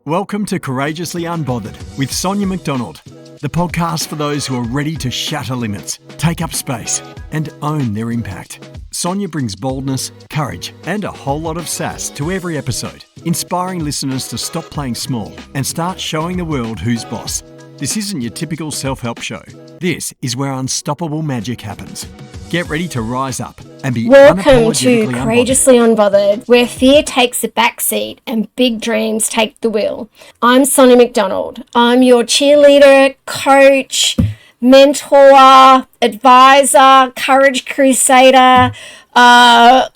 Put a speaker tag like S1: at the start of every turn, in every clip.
S1: Welcome to Courageously Unbothered with Sonia McDonald, the podcast for those who are ready to shatter limits, take up space, and own their impact. Sonia brings boldness, courage, and a whole lot of sass to every episode, inspiring listeners to stop playing small and start showing the world who's boss. This isn't your typical self-help show. This is where unstoppable magic happens. Get ready to rise up and be
S2: Welcome to Courageously Unbothered, where fear takes the back seat and big dreams take the wheel. I'm Sonia McDonald. I'm your cheerleader, coach, mentor, advisor, courage crusader. I'm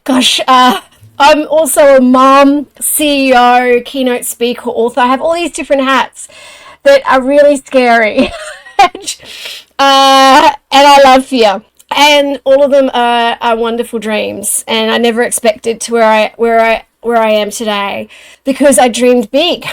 S2: also a mum, CEO, keynote speaker, author. I have all these different hats that are really scary. And I love fear. And all of them are wonderful dreams, and I never expected to where I am today, because I dreamed big.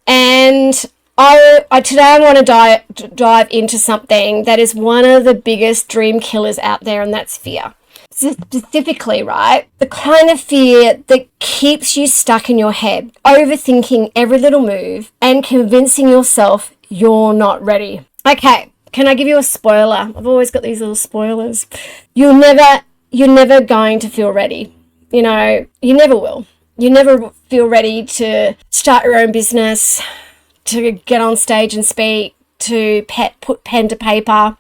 S2: And today I want to dive into something that is one of the biggest dream killers out there, and that's fear. Specifically, right? The kind of fear that keeps you stuck in your head, overthinking every little move and convincing yourself you're not ready. Okay. Can I give you a spoiler? I've always got these little spoilers. You're never going to feel ready. You never will. You never feel ready to start your own business, to get on stage and speak, to put pen to paper,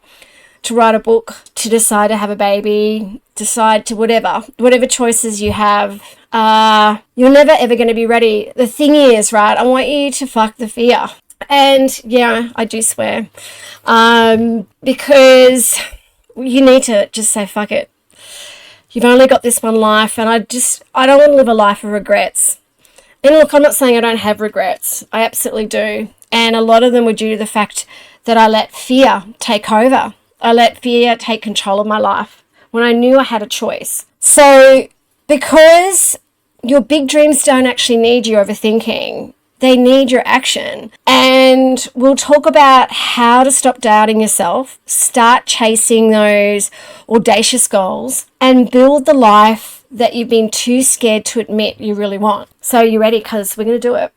S2: to write a book, to decide to have a baby, decide to whatever choices you have. You're never ever going to be ready. The thing is, right, I want you to fuck the fear. And yeah, I do swear, because you need to just say, fuck it. You've only got this one life, and I don't want to live a life of regrets. And look, I'm not saying I don't have regrets. I absolutely do. And a lot of them were due to the fact that I let fear take over. I let fear take control of my life when I knew I had a choice. So because your big dreams don't actually need you overthinking, they need your action. And we'll talk about how to stop doubting yourself, start chasing those audacious goals, and build the life that you've been too scared to admit you really want. So you ready? Because we're going to do it.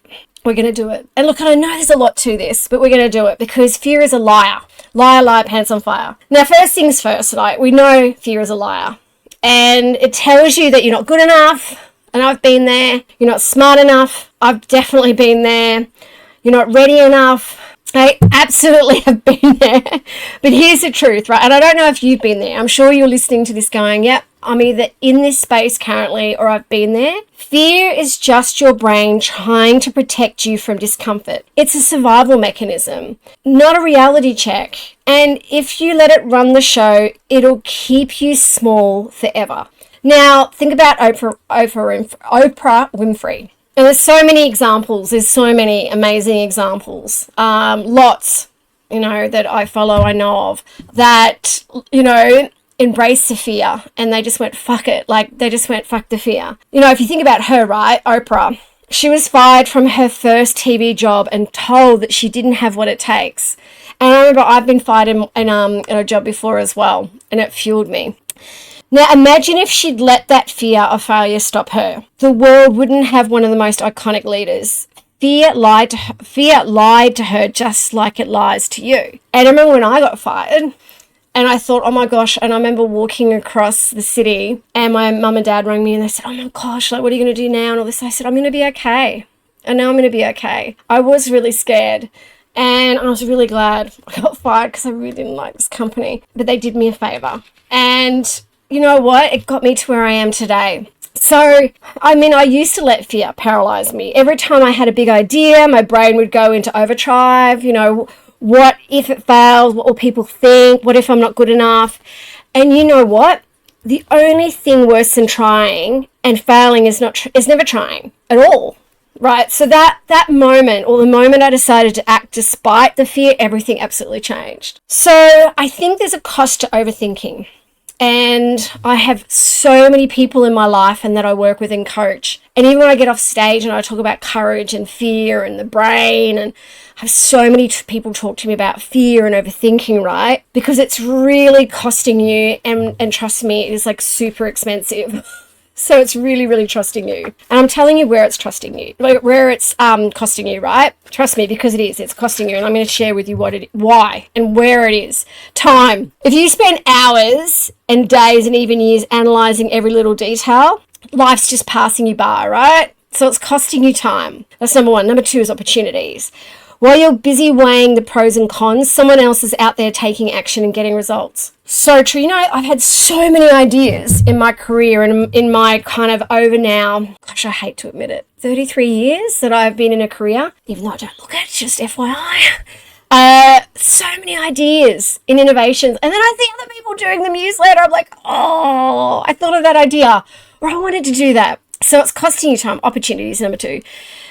S2: We're going to do it. And look, I know there's a lot to this, but we're going to do it because fear is a liar. Liar, pants on fire. Now, first things first, like, we know fear is a liar. And it tells you that you're not good enough. And I've been there. You're not smart enough. I've definitely been there. You're not ready enough. I absolutely have been there. But here's the truth, right? And I don't know if you've been there. I'm sure you're listening to this going, yep, I'm either in this space currently or I've been there. Fear is just your brain trying to protect you from discomfort. It's a survival mechanism, not a reality check. And if you let it run the show, it'll keep you small forever. Now, think about Oprah Winfrey. And there's so many examples. There's so many amazing examples. Lots, that I follow, I know of, that, embrace the fear, and they just went, fuck it. Like, they just went, fuck the fear. If you think about her, right, Oprah, she was fired from her first TV job and told that she didn't have what it takes. And I remember I've been fired in a job before as well, and it fueled me. Now, imagine if she'd let that fear of failure stop her. The world wouldn't have one of the most iconic leaders. Fear lied to her just like it lies to you. And I remember when I got fired, and I thought, oh my gosh, and I remember walking across the city, and my mum and dad rang me, and they said, oh my gosh, like, what are you going to do now? And all this. I said, I'm going to be okay. And now I'm going to be okay. I was really scared. And I was really glad I got fired because I really didn't like this company. But they did me a favor. And you know what? It got me to where I am today. So, I used to let fear paralyze me. Every time I had a big idea, my brain would go into overdrive. What if it fails? What will people think? What if I'm not good enough? And you know what? The only thing worse than trying and failing is never trying at all. Right? So that moment, or the moment I decided to act despite the fear, everything absolutely changed. So I think there's a cost to overthinking. And I have so many people in my life and that I work with and coach. And even when I get off stage and I talk about courage and fear and the brain, and I have so many people talk to me about fear and overthinking, right? Because it's really costing you, and trust me, it is like super expensive. So it's really, really trusting you. And I'm telling you where it's trusting you, like where it's costing you, right? Trust me, because it is. It's costing you. And I'm going to share with you why and where it is. Time. If you spend hours and days and even years analysing every little detail, life's just passing you by, right? So it's costing you time. That's number one. Number two is opportunities. While you're busy weighing the pros and cons, someone else is out there taking action and getting results. So true. You know, I've had so many ideas in my career and in my kind of over now, gosh, I hate to admit it, 33 years that I've been in a career, even though I don't look at it, just FYI. So many ideas in innovations. And then I see other people doing the newsletter. I'm like, oh, I thought of that idea, or I wanted to do that. So it's costing you time. Opportunities, number two.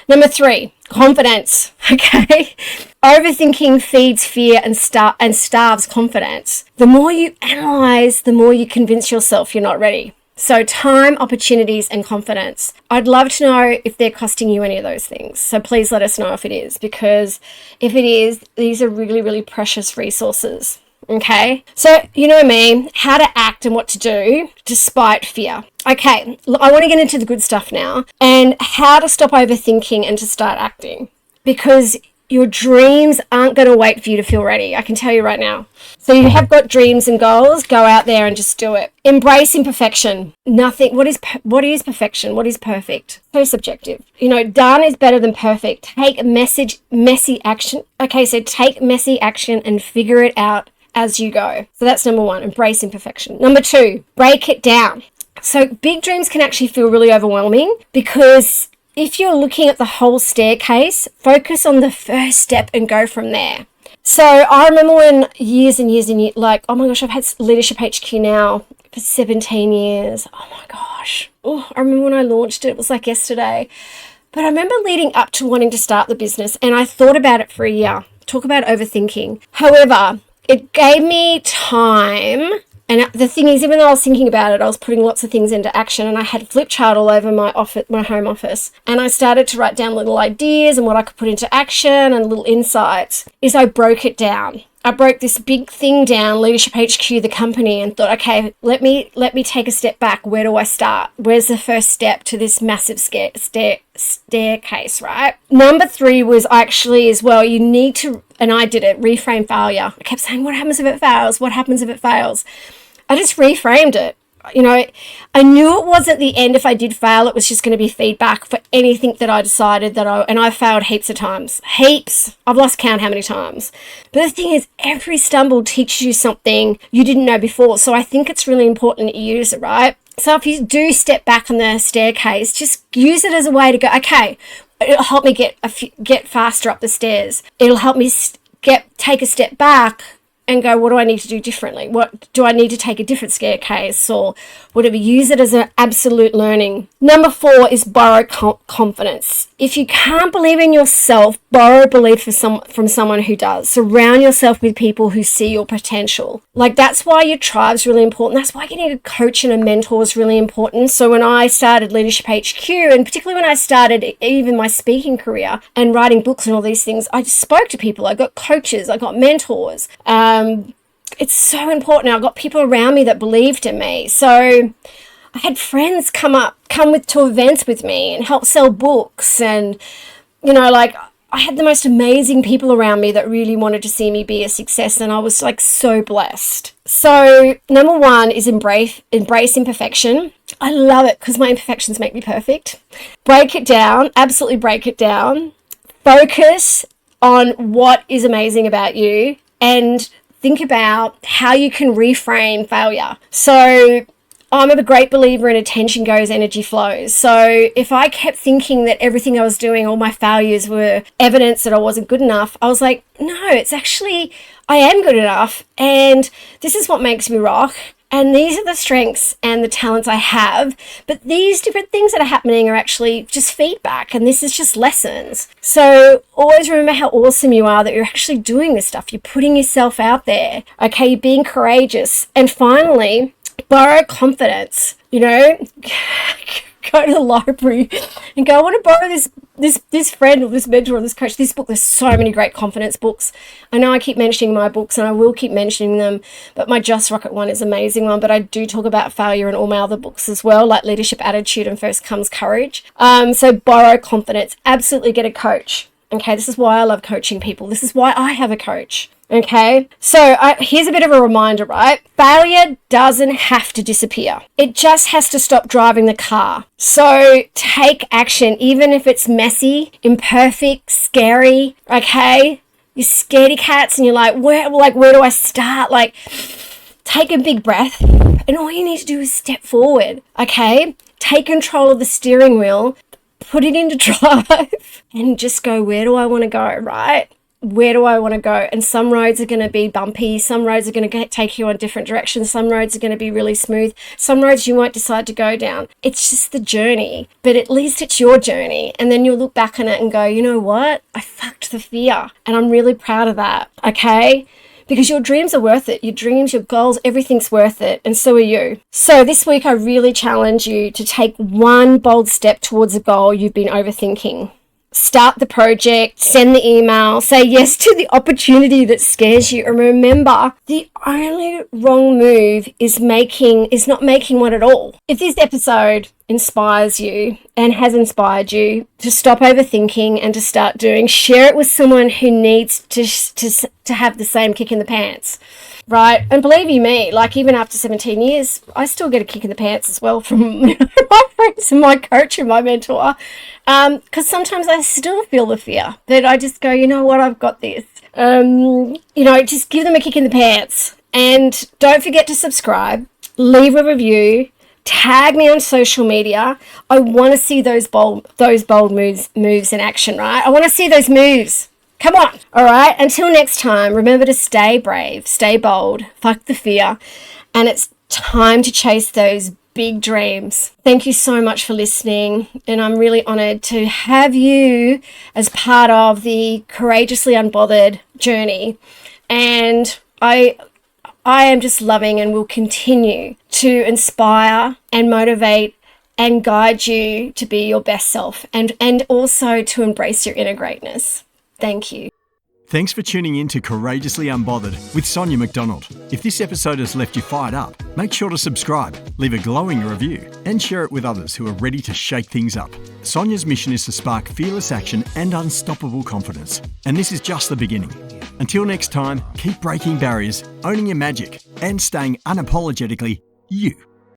S2: Number three, confidence. Okay. Overthinking feeds fear and starves confidence. The more you analyze, the more you convince yourself you're not ready. So time, opportunities, and confidence. I'd love to know if they're costing you any of those things. So please let us know if it is, because if it is, these are really, really precious resources. Okay, so you know me, how to act and what to do despite fear. Okay, I want to get into the good stuff now and how to stop overthinking and to start acting, because your dreams aren't going to wait for you to feel ready. I can tell you right now. So you have got dreams and goals, go out there and just do it. Embrace imperfection. Nothing. What is perfection? What is perfect? So subjective. You know, done is better than perfect. Take messy action. Okay, so take messy action and figure it out as you go. So that's number one, embrace imperfection. Number two, break it down. So big dreams can actually feel really overwhelming, because if you're looking at the whole staircase, focus on the first step and go from there. So I remember when years and years, like, oh my gosh, I've had Leadership HQ now for 17 years. Oh my gosh. Oh, I remember when I launched it, it was like yesterday. But I remember leading up to wanting to start the business, and I thought about it for a year. Talk about overthinking. However, it gave me time. And the thing is, even though I was thinking about it, I was putting lots of things into action, and I had a flip chart all over my home office. And I started to write down little ideas and what I could put into action and little insights. I broke it down. I broke this big thing down, Leadership HQ, the company, and thought, okay, let me take a step back. Where do I start? Where's the first step to this massive staircase, right? Number three was actually as well, you need to, and I did it, reframe failure. I kept saying, what happens if it fails? What happens if it fails? I just reframed it. You know, I knew it wasn't the end if I did fail. It was just going to be feedback for anything that I decided and I failed heaps of times. Heaps. I've lost count how many times. But the thing is, every stumble teaches you something you didn't know before. So I think it's really important that you use it, right? So if you do step back on the staircase, just use it as a way to go, okay, it'll help me get faster up the stairs. It'll help me take a step back and go, what do I need to do differently? What do I need to take a different staircase or whatever? Use it as an absolute learning. Number four is borrow confidence. If you can't believe in yourself, borrow belief from someone who does. Surround yourself with people who see your potential. Like, that's why your tribe's really important. That's why getting a coach and a mentor is really important. So when I started Leadership HQ, and particularly when I started even my speaking career and writing books and all these things, I just spoke to people. I got coaches, I got mentors. It's so important. I've got people around me that believed in me. So I had friends come to events with me and help sell books. And, you know, like, I had the most amazing people around me that really wanted to see me be a success. And I was like so blessed. So number one is embrace imperfection. I love it because my imperfections make me perfect. Break it down. Absolutely break it down. Focus on what is amazing about you and think about how you can reframe failure. So I'm a great believer in attention goes, energy flows. So if I kept thinking that everything I was doing, all my failures were evidence that I wasn't good enough, I was like, no, it's actually, I am good enough. And this is what makes me rock. And these are the strengths and the talents I have. But these different things that are happening are actually just feedback. And this is just lessons. So always remember how awesome you are, that you're actually doing this stuff. You're putting yourself out there. Okay, you're being courageous. And finally, borrow confidence. You know, go to the library and go, I want to borrow this friend or this mentor or this coach, this book. There's so many great confidence books. I know I keep mentioning my books and I will keep mentioning them, but my Just Rocket one is an amazing one. But I do talk about failure in all my other books as well, like Leadership Attitude and First Comes Courage. So borrow confidence. Absolutely get a coach. Okay, this is why I love coaching people. This is why I have a coach. Okay, so here's a bit of a reminder, right? Failure doesn't have to disappear. It just has to stop driving the car. So take action, even if it's messy, imperfect, scary, okay? You're scaredy cats and you're like, where do I start? Like, take a big breath and all you need to do is step forward, okay? Take control of the steering wheel, put it into drive and just go, where do I want to go, right? Where do I want to go? And some roads are going to be bumpy. Some roads are going to take you on different directions. Some roads are going to be really smooth. Some roads you won't decide to go down. It's just the journey, but at least it's your journey. And then you'll look back on it and go, you know what? I fucked the fear. And I'm really proud of that. Okay? Because your dreams are worth it. Your dreams, your goals, everything's worth it. And so are you. So this week, I really challenge you to take one bold step towards a goal you've been overthinking. Start the project, send the email, say yes to the opportunity that scares you. And remember, the only wrong move is not making one at all. If this episode inspires you and has inspired you to stop overthinking and to start doing, share it with someone who needs to have the same kick in the pants. Right. And believe you me, like even after 17 years, I still get a kick in the pants as well from my friends and my coach and my mentor. Because sometimes I still feel the fear, but I just go, you know what, I've got this. Just give them a kick in the pants. And don't forget to subscribe, leave a review, tag me on social media. I want to see those bold moves in action, right? I want to see those moves. Come on. All right. Until next time, remember to stay brave, stay bold, fuck the fear. And it's time to chase those big dreams. Thank you so much for listening. And I'm really honored to have you as part of the Courageously Unbothered journey. And I am just loving and will continue to inspire and motivate and guide you to be your best self and also to embrace your inner greatness. Thank you.
S1: Thanks for tuning in to Courageously Unbothered with Sonia McDonald. If this episode has left you fired up, make sure to subscribe, leave a glowing review, and share it with others who are ready to shake things up. Sonia's mission is to spark fearless action and unstoppable confidence. And this is just the beginning. Until next time, keep breaking barriers, owning your magic, and staying unapologetically you.